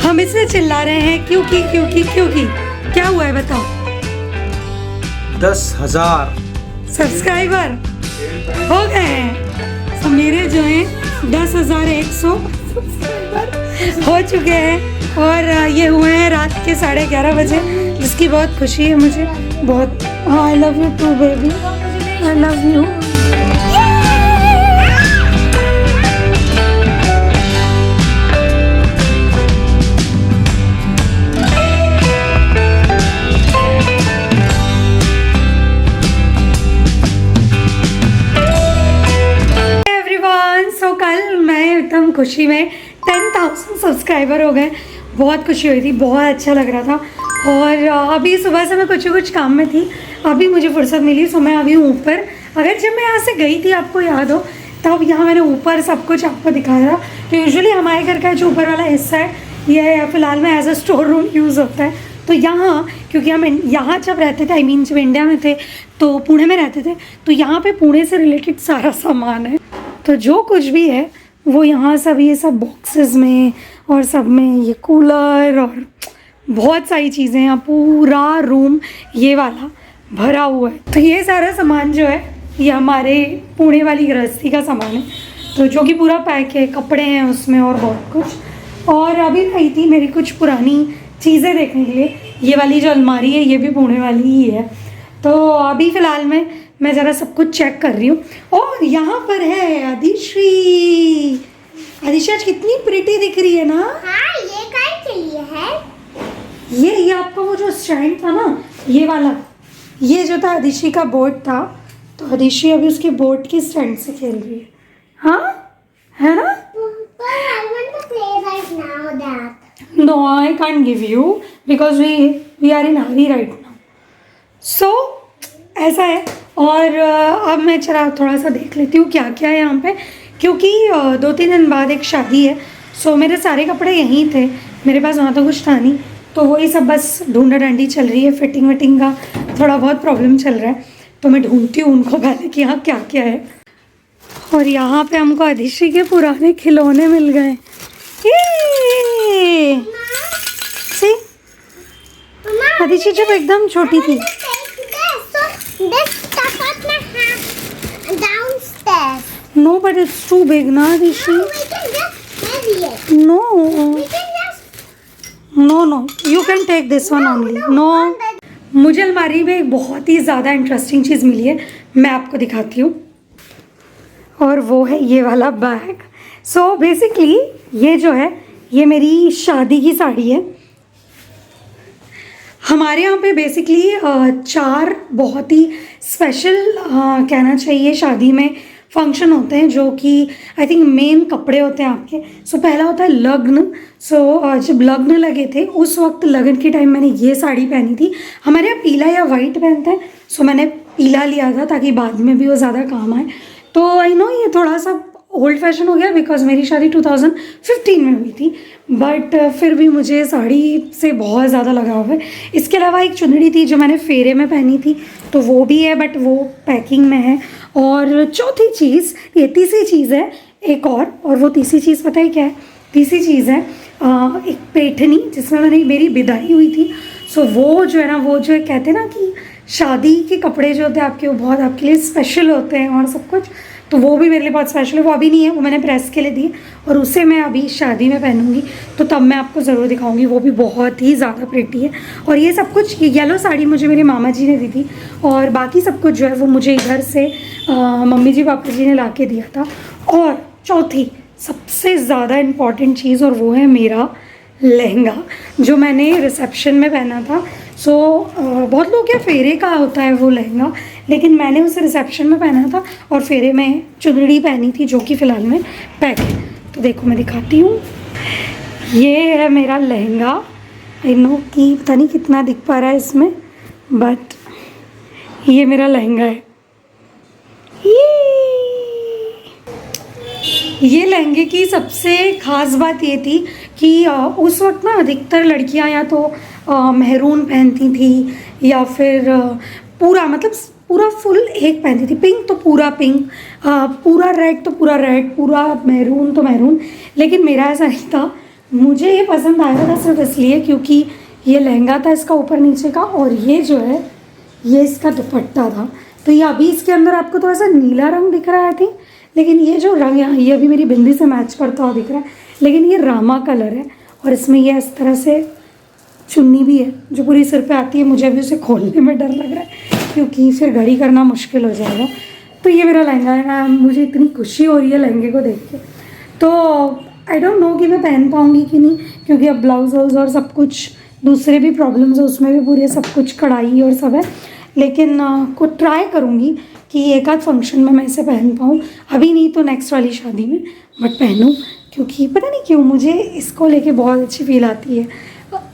हम इसलिए चिल्ला रहे हैं क्योंकि क्या हुआ है बताओ? 10,000 सब्सक्राइबर हो गए हैं। तो मेरे जो हैं 10,100 सब्सक्राइबर हो चुके हैं और ये हुए हैं रात के 11:30 बजे, जिसकी बहुत खुशी है मुझे बहुत। I love you too baby, I love you. एकदम खुशी में 10,000 सब्सक्राइबर हो गए, बहुत खुशी हुई थी, बहुत अच्छा लग रहा था। और अभी सुबह से मैं कुछ काम में थी, अभी मुझे फुर्सत मिली, सो मैं अभी ऊपर, अगर जब मैं यहाँ से गई थी आपको याद हो तब यहाँ मैंने ऊपर सब कुछ आपको दिखाया था। तो यूजुअली हमारे घर का जो ऊपर वाला हिस्सा है ये फ़िलहाल में as a store room use होता है। तो यहाँ क्योंकि हम यहाँ जब रहते थे, आई मीन जब इंडिया में थे तो पुणे में रहते थे, तो यहाँ पे पुणे से रिलेटेड सारा सामान है। तो जो कुछ भी है वो यहाँ सब, ये सब बॉक्सेस में और सब में, ये कूलर और बहुत सारी चीज़ें, यहाँ पूरा रूम ये वाला भरा हुआ है। तो ये सारा सामान जो है ये हमारे पुणे वाली गृहस्थी का सामान है, तो जो कि पूरा पैक है, कपड़े हैं उसमें और बहुत कुछ। और अभी आई थी मेरी कुछ पुरानी चीज़ें देखने के लिए, ये वाली जो अलमारी है ये भी पुणे वाली ही है। तो अभी फ़िलहाल में मैं ज़रा सब कुछ चेक कर रही हूँ। और यहाँ पर है आदिश्री। आदिश्री आज कितनी प्रिटी दिख रही है ना। हाँ, ये काय के लिए है? ये आपका वो जो स्टैंड था ना, ये वाला, ये जो था आदिश्री का बोर्ड था, तो आदिश्री अभी उसके बोर्ड के स्टैंड से खेल रही है। हाँ है ना? I want to play right now that. No, I can't give you because we are in hurry right now. So ऐसा है। और अब मैं चला थोड़ा सा देख लेती हूँ क्या क्या है यहाँ पे, क्योंकि 2-3 दिन बाद एक शादी है। सो मेरे सारे कपड़े यहीं थे, मेरे पास वहाँ तो कुछ था नहीं, तो वही सब बस ढूंढा ढांडी चल रही है। फिटिंग विटिंग का थोड़ा बहुत प्रॉब्लम चल रहा है, तो मैं ढूंढती हूँ उनको पहले कि यहाँ क्या क्या है। और यहाँ पे हमको आदिश्री के पुराने खिलौने मिल गए। सी आदिश्री जब एकदम छोटी थी। Downstairs. No, but it's too big, na, Rishi? No, we can just carry it. No, We can just. no. You can take this one only. No. मुझे अलमारी में एक बहुत ही ज़्यादा इंटरेस्टिंग चीज़ मिली है, मैं आपको दिखाती हूँ। और वो है ये वाला बैग। सो बेसिकली ये जो है ये मेरी शादी की साड़ी है। हमारे यहाँ पे बेसिकली 4 बहुत ही स्पेशल कहना चाहिए शादी में फंक्शन होते हैं, जो कि आई थिंक मेन कपड़े होते हैं आपके। सो पहला होता है लग्न। सो जब लग्न लगे थे उस वक्त, लगन के टाइम मैंने ये साड़ी पहनी थी। हमारे यहाँ पीला या वाइट पहनते हैं, सो मैंने पीला लिया था ताकि बाद में भी वो ज़्यादा काम आए। तो आई नो ये थोड़ा सा ओल्ड फैशन हो गया बिकॉज मेरी शादी 2015 में हुई थी, बट फिर भी मुझे साड़ी से बहुत ज़्यादा लगाव है। इसके अलावा एक चुनरी थी जो मैंने फेरे में पहनी थी, तो वो भी है, बट वो पैकिंग में है। और चौथी चीज़, ये तीसरी चीज़ है एक और वो तीसरी चीज़ पता है क्या है? तीसरी चीज़ है एक पैठनी, जिसमें मेरी विदाई हुई थी। सो वो जो है ना, वो जो है कहते हैं ना कि शादी के कपड़े जो होते हैं आपके, वो बहुत आपके लिए स्पेशल होते हैं और सब कुछ, तो वो भी मेरे लिए बहुत स्पेशल है। वो अभी नहीं है, वो मैंने प्रेस के लिए दी और उसे मैं अभी शादी में पहनूंगी, तो तब मैं आपको ज़रूर दिखाऊंगी। वो भी बहुत ही ज़्यादा प्रिटी है। और ये सब कुछ, ये येलो साड़ी मुझे मेरे मामा जी ने दी थी, और बाकी सब कुछ जो है वो मुझे इधर से मम्मी जी पापा जी ने ला के दिया था। और चौथी सबसे ज़्यादा इम्पॉर्टेंट चीज़, और वो है मेरा लहंगा जो मैंने रिसेप्शन में पहना था। सो बहुत लोग क्या फेरे का होता है वो लहंगा, लेकिन मैंने उसे रिसेप्शन में पहना था और फेरे में चुनरी पहनी थी, जो कि फ़िलहाल में पैक है। तो देखो मैं दिखाती हूँ, ये है मेरा लहंगा। आई नो कि पता नहीं कितना दिख पा रहा है इसमें, बट ये मेरा लहंगा है। ये लहंगे की सबसे ख़ास बात ये थी कि उस वक्त ना अधिकतर लड़कियां या तो मेहरून पहनती थी या फिर पूरा मतलब पूरा फुल एक पहनती थी, पिंक तो पूरा पिंक, पूरा रेड तो पूरा रेड, पूरा मैरून तो मैरून। लेकिन मेरा ऐसा नहीं था, मुझे ये पसंद आया था सिर्फ इसलिए क्योंकि ये लहंगा था इसका ऊपर नीचे का, और ये जो है ये इसका दुपट्टा था। तो ये अभी इसके अंदर आपको थोड़ा सा नीला रंग दिख रहा है थी, लेकिन ये जो रंग है ये अभी मेरी बिंदी से मैच करता हुआ दिख रहा है, लेकिन ये रामा कलर है। और इसमें ये इस तरह से चुन्नी भी है जो पूरी सिर पे आती है। मुझे अभी उसे खोलने में डर लग रहा है क्योंकि फिर घड़ी करना मुश्किल हो जाएगा। तो ये मेरा लहंगा है ना, मुझे इतनी खुशी हो रही है लहंगे को देख के। तो आई डोंट नो कि मैं पहन पाऊँगी कि नहीं, क्योंकि अब ब्लाउज वाउज और सब कुछ दूसरे भी प्रॉब्लम्स है, उसमें भी पूरे सब कुछ कढ़ाई और सब है। लेकिन को ट्राई करूँगी कि एक आध फंक्शन में मैं इसे पहन पाऊँ, अभी नहीं तो नेक्स्ट वाली शादी में बट पहनूँ, क्योंकि पता नहीं क्यों मुझे इसको लेके बहुत अच्छी फील आती है,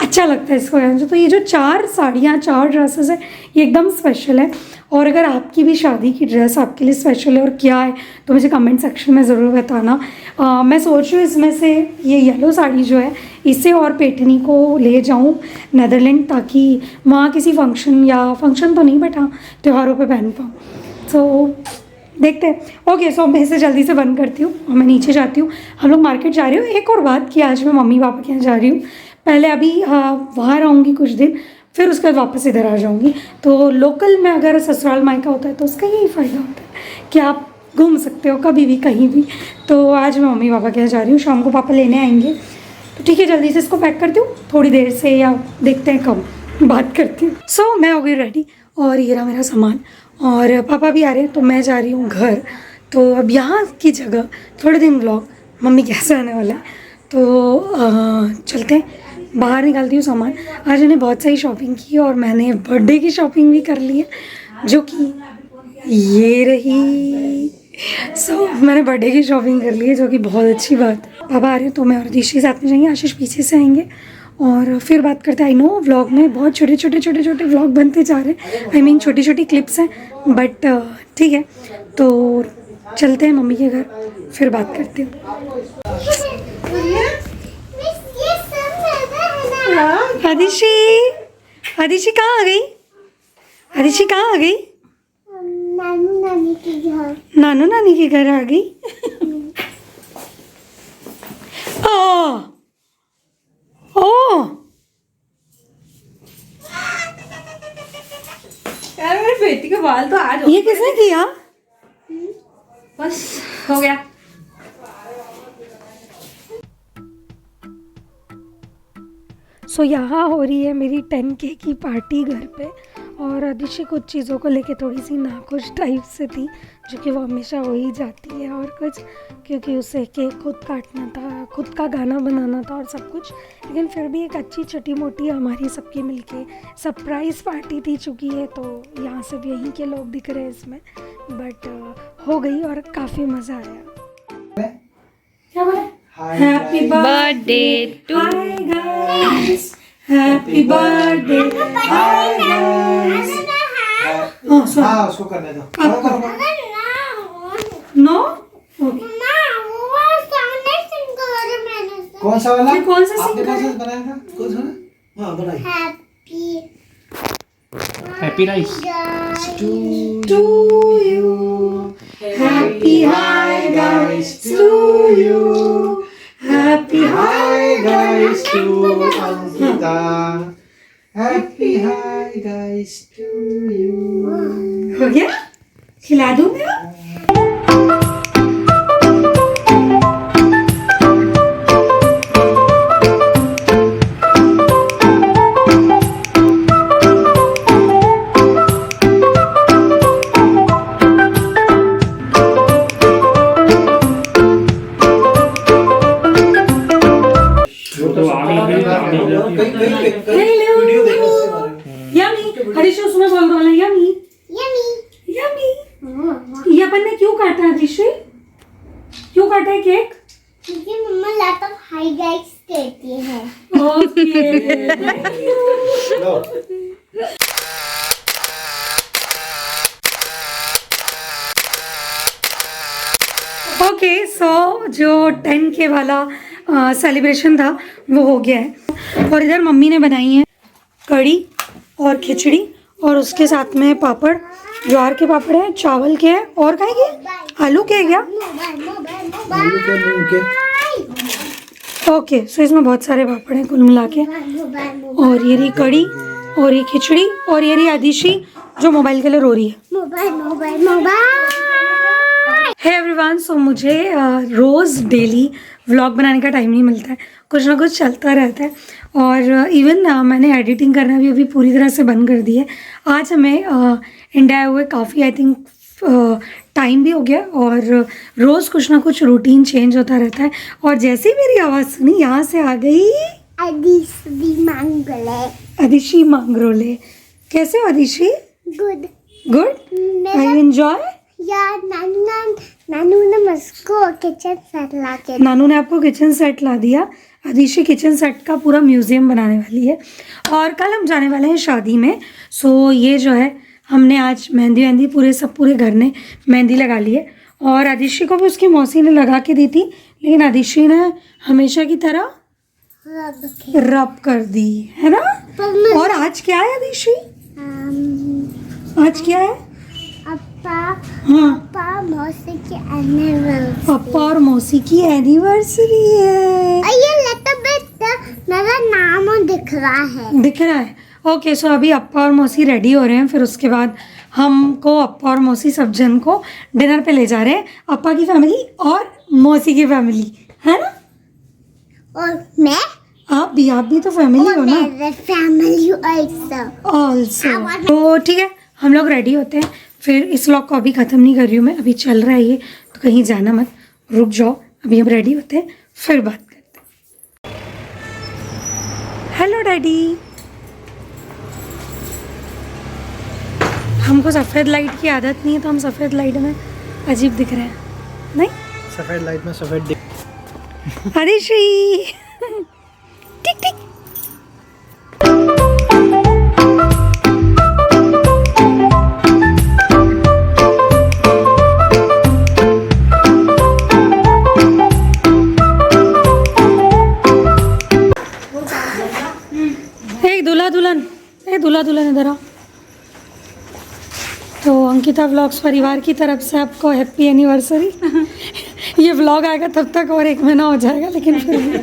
अच्छा लगता है इसको पहन के। तो ये जो 4 साड़ियाँ 4 ड्रेसेस है ये एकदम स्पेशल है। और अगर आपकी भी शादी की ड्रेस आपके लिए स्पेशल है और क्या है तो मुझे कमेंट सेक्शन में ज़रूर बताना। मैं सोच रही हूँ इसमें से ये येलो साड़ी जो है इसे और पेटनी को ले जाऊँ नेदरलैंड, ताकि वहाँ किसी फंक्शन या फंक्शन तो नहीं बट हाँ त्योहारों पे पहन पाऊँ। सो देखते हैं। ओके, सो मैं इसे जल्दी से बंद करती हूँ और मैं नीचे जाती हूँ। हम लोग मार्केट जा रहे हो। एक और बात कि आज मैं मम्मी पापा के यहाँ जा रही हूँ, पहले अभी वहाँ रहूँगी कुछ दिन, फिर उसके बाद वापस इधर आ जाऊँगी। तो लोकल में अगर ससुराल मायका होता है तो उसका यही फ़ायदा होता है कि आप घूम सकते हो कभी भी कहीं भी। तो आज मैं मम्मी पापा के यहाँ जा रही हूँ, शाम को पापा लेने आएंगे। तो ठीक है, जल्दी से इसको पैक करती हूँ, थोड़ी देर से या देखते हैं कब बात करती हूँ। सो मैं हो गई रेडी और ये रहा मेरा सामान, और पापा भी आ रहे हैं तो मैं जा रही हूँ घर। तो अब यहाँ की जगह थोड़े दिन व्लॉग मम्मी कैसे आने वाला है, तो चलते हैं, बाहर निकालती हूँ सामान। आज मैंने बहुत सारी शॉपिंग की और मैंने बर्थडे की शॉपिंग भी कर ली है, जो कि ये रही। मैंने बर्थडे की शॉपिंग कर ली है, जो कि बहुत अच्छी बात है। पापा आ रहे हैं तो मैं और दिशी साथ में जाएंगे, आशीष पीछे से आएंगे और फिर बात करते हैं। आई नो व्लॉग में बहुत छोटे छोटे व्लॉग बनते जा रहे हैं, आई मीन छोटी छोटी क्लिप्स हैं, बट ठीक है। तो चलते हैं मम्मी के घर, फिर बात करते हैं। आदिशी कहाँ आ गई? आदिशी कहाँ आ गई? नानू नानी के घर। नानू नानी के घर आ गई। ओ यार मेरी बेटी के बाल तो आज ये किसने किया? बस हो गया। सो यहाँ हो रही है मेरी 10K की पार्टी घर पे, और आदिशी कुछ चीज़ों को लेके थोड़ी सी नाखुश टाइप से थी, जो कि वो हमेशा हो ही जाती है। और कुछ क्योंकि उसे केक खुद काटना था, खुद का गाना बनाना था और सब कुछ, लेकिन फिर भी एक अच्छी छोटी मोटी हमारी सबकी मिलके सरप्राइज़ पार्टी थी। चुकी है तो यहाँ से भी यहीं के लोग दिख रहे हैं इसमें, बट हो गई और काफ़ी मज़ा आया। क्या बोले? Happy birthday to guys, happy birthday hi guys. हाँ उसको करने दो। करो। नो कौन सा वाला? कौन सा आपने सिंगर कौन है? सा बनाया था? कौन सा? हाँ बनाई। Happy rice To you, happy high guys to you, happy high guys to Ankita. Happy hi guys to you. हो गया? खिला दूँ मैं? वीडियो देखो उसके बारे में। यम्मी, हरीश उसमें बोल रहा है यम्मी यम्मी। ये अपन ने क्यों काटा है हरीश? क्यों काटा है केक? क्योंकि मम्मा लॉट ऑफ हाई गाइस कहती है। ओके लो। ओके, सो जो 10K वाला सेलिब्रेशन था वो हो गया है। और इधर मम्मी ने बनाई है कढ़ी और खिचड़ी और उसके साथ में पापड़ ज्वार के पापड़ हैं, चावल के हैं, और क्या है ये? आलू के है क्या? आलू के मूंग के ओके, सो इसमें बहुत सारे पापड़ हैं कुल मिला के। और ये रही कड़ी, और ये खिचड़ी, और ये रही आदिशी जो मोबाइल के लिए रो रही है। हे एवरीवन, सो मुझे रोज़ डेली व्लॉग बनाने का टाइम नहीं मिलता है, कुछ ना कुछ चलता रहता है। और इवन मैंने एडिटिंग करना भी अभी पूरी तरह से बंद कर दिया है। आज हमें इंडिया आए हुए काफ़ी आई थिंक टाइम भी हो गया, और रोज़ कुछ ना कुछ रूटीन चेंज होता रहता है। और जैसे ही मेरी आवाज़ सुनी, यहाँ से आ गई अदिशी मांगरोले। कैसे हो Adishi? Good good. I you enjoy? यार नानू ने मुझको किचन सेट ला के नानू ने आपको किचन सेट ला दिया। अदिशी किचन सेट का पूरा म्यूजियम बनाने वाली है। और कल हम जाने वाले हैं शादी में। सो ये जो है, हमने आज मेहंदी पूरे घर ने मेहंदी लगा ली है। और अदिशी को भी उसकी मौसी ने लगा के दी थी, लेकिन अदिशी ने हमेशा की तरह रब कर दी है ना। और आज क्या है अदिशी? आज क्या है? हाँ, पापा मौसी की एनिवर्सरी। पापा और मौसी की एनिवर्सरी है। ये मेरा नाम दिख रहा है। दिख रहा है? ओके, सो अभी अप्पा और मौसी रेडी हो रहे हैं, फिर उसके बाद हमको अप्पा और मौसी सब जन को डिनर पे ले जा रहे हैं। अप्पा की फैमिली और मौसी की फैमिली, है ना। और मैं आप भी तो फैमिली हो ना। Family also. तो ठीक है, हम लोग रेडी होते हैं। फिर इस व्लॉग को अभी ख़त्म नहीं कर रही हूँ मैं, अभी चल रहा है ये, तो कहीं जाना मत, रुक जाओ। अभी हम रेडी होते हैं, फिर बात करते हैं। Hello daddy. हमको सफ़ेद लाइट की आदत नहीं है, तो हम सफ़ेद लाइट में अजीब दिख रहे हैं, नहीं? सफेद लाइट में सफेद दिख। अदिशी टिक टिक। दूल्हा दुल्हन इधर आओ। तो अंकिता व्लॉग्स परिवार की तरफ से आपको हैप्पी एनिवर्सरी। ये व्लॉग आएगा तब तक और 1 महीना हो जाएगा, लेकिन फिर भी